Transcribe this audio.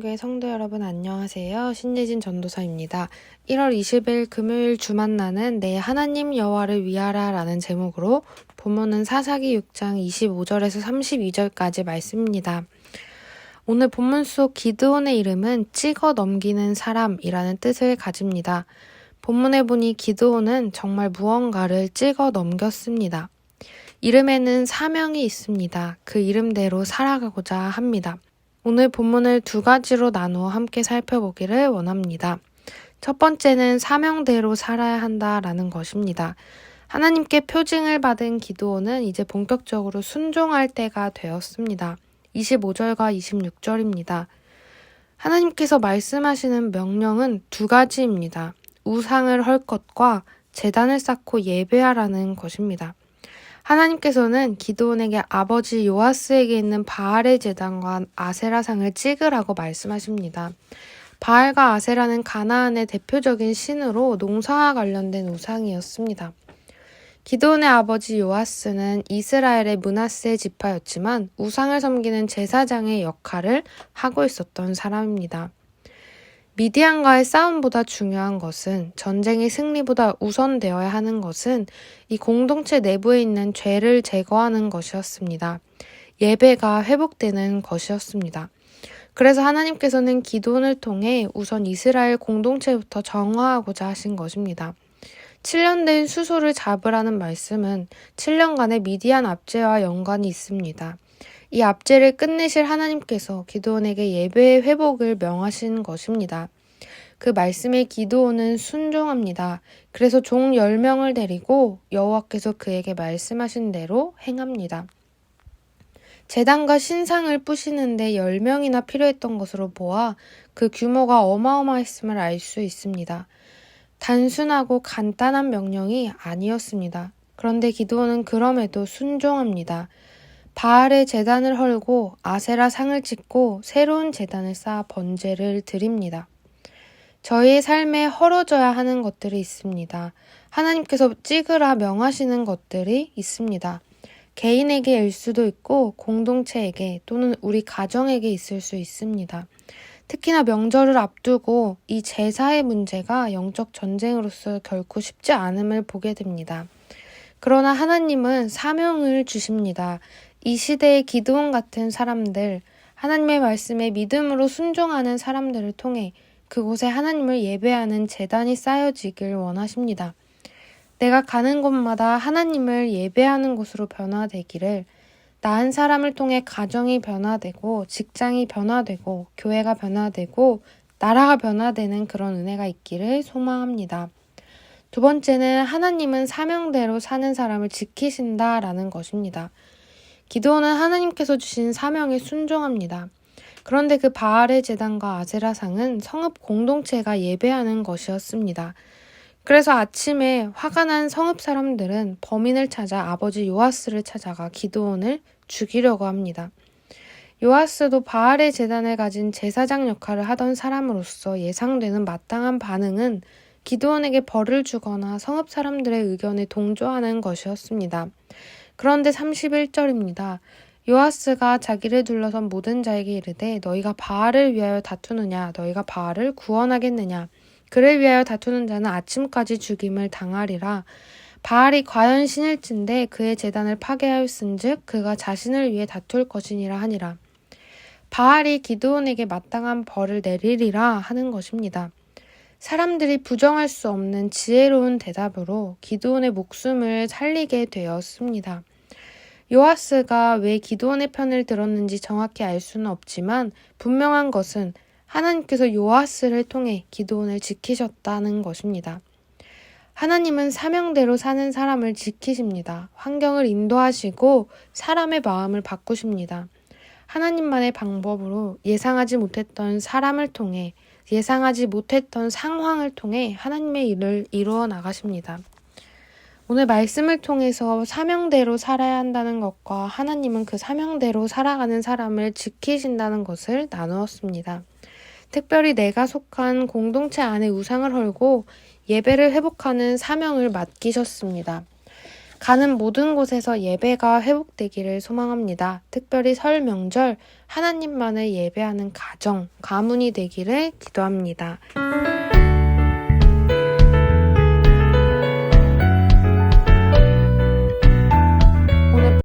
하나님교회 성도 여러분 안녕하세요. 신예진 전도사입니다. 1월 20일 금요일 주 만나는 내 하나님 여호와를 위하라 라는 제목으로 본문은 사사기 6장 25절에서 32절까지 말씀입니다. 오늘 본문 속 기드온의 이름은 찍어 넘기는 사람이라는 뜻을 가집니다. 본문에 보니 기드온은 정말 무언가를 찍어 넘겼습니다. 이름에는 사명이 있습니다. 그 이름대로 살아가고자 합니다. 오늘 본문을 두 가지로 나누어 함께 살펴보기를 원합니다. 첫 번째는 사명대로 살아야 한다라는 것입니다. 하나님께 표징을 받은 기드온은 이제 본격적으로 순종할 때가 되었습니다. 25절과 26절입니다. 하나님께서 말씀하시는 명령은 두 가지입니다. 우상을 헐 것과 제단을 쌓고 예배하라는 것입니다. 하나님께서는 기드온에게 아버지 요아스에게 있는 바알의 제단과 아세라상을 찍으라고 말씀하십니다. 바알과 아세라는 가나안의 대표적인 신으로 농사와 관련된 우상이었습니다. 기드온의 아버지 요아스는 이스라엘의 므낫세 지파였지만 우상을 섬기는 제사장의 역할을 하고 있었던 사람입니다. 미디안과의 싸움보다 중요한 것은, 전쟁의 승리보다 우선되어야 하는 것은 이 공동체 내부에 있는 죄를 제거하는 것이었습니다. 예배가 회복되는 것이었습니다. 그래서 하나님께서는 기드온을 통해 우선 이스라엘 공동체부터 정화하고자 하신 것입니다. 7년 된 수소를 잡으라는 말씀은 7년간의 미디안 압제와 연관이 있습니다. 이 압제를 끝내실 하나님께서 기드온에게 예배의 회복을 명하신 것입니다. 그 말씀에 기드온은 순종합니다. 그래서 종 10명을 데리고 여호와께서 그에게 말씀하신 대로 행합니다. 제단과 신상을 부시는데 10명이나 필요했던 것으로 보아 그 규모가 어마어마했음을 알 수 있습니다. 단순하고 간단한 명령이 아니었습니다. 그런데 기드온은 그럼에도 순종합니다. 바알의 제단을 헐고 아세라 상을 찍고 새로운 제단을 쌓아 번제를 드립니다. 저희의 삶에 헐어져야 하는 것들이 있습니다. 하나님께서 찍으라 명하시는 것들이 있습니다. 개인에게일 수도 있고 공동체에게 또는 우리 가정에게 있을 수 있습니다. 특히나 명절을 앞두고 이 제사의 문제가 영적 전쟁으로서 결코 쉽지 않음을 보게 됩니다. 그러나 하나님은 사명을 주십니다. 이 시대의 기드온 같은 사람들, 하나님의 말씀에 믿음으로 순종하는 사람들을 통해 그곳에 하나님을 예배하는 제단이 쌓여지길 원하십니다. 내가 가는 곳마다 하나님을 예배하는 곳으로 변화되기를, 나은 사람을 통해 가정이 변화되고 직장이 변화되고 교회가 변화되고 나라가 변화되는 그런 은혜가 있기를 소망합니다. 두 번째는 하나님은 사명대로 사는 사람을 지키신다라는 것입니다. 기드온은 하나님께서 주신 사명에 순종합니다. 그런데 그 바알의 제단과 아세라상은 성읍 공동체가 예배하는 것이었습니다. 그래서 아침에 화가 난 성읍 사람들은 범인을 찾아 아버지 요아스를 찾아가 기드온을 죽이려고 합니다. 요아스도 바알의 제단을 가진 제사장 역할을 하던 사람으로서 예상되는 마땅한 반응은 기드온에게 벌을 주거나 성읍 사람들의 의견에 동조하는 것이었습니다. 그런데 31절입니다. 요아스가 자기를 둘러선 모든 자에게 이르되 너희가 바알을 위하여 다투느냐, 너희가 바알을 구원하겠느냐, 그를 위하여 다투는 자는 아침까지 죽임을 당하리라. 바알이 과연 신일진데 그의 제단을 파괴하였은즉 그가 자신을 위해 다툴 것이니라 하니라. 바알이 기드온에게 마땅한 벌을 내리리라 하는 것입니다. 사람들이 부정할 수 없는 지혜로운 대답으로 기드온의 목숨을 살리게 되었습니다. 요아스가 왜 기드온의 편을 들었는지 정확히 알 수는 없지만 분명한 것은 하나님께서 요아스를 통해 기드온을 지키셨다는 것입니다. 하나님은 사명대로 사는 사람을 지키십니다. 환경을 인도하시고 사람의 마음을 바꾸십니다. 하나님만의 방법으로 예상하지 못했던 사람을 통해, 예상하지 못했던 상황을 통해 하나님의 일을 이루어 나가십니다. 오늘 말씀을 통해서 사명대로 살아야 한다는 것과 하나님은 그 사명대로 살아가는 사람을 지키신다는 것을 나누었습니다. 특별히 내가 속한 공동체 안에 우상을 헐고 예배를 회복하는 사명을 맡기셨습니다. 가는 모든 곳에서 예배가 회복되기를 소망합니다. 특별히 설 명절 하나님만을 예배하는 가정, 가문이 되기를 기도합니다.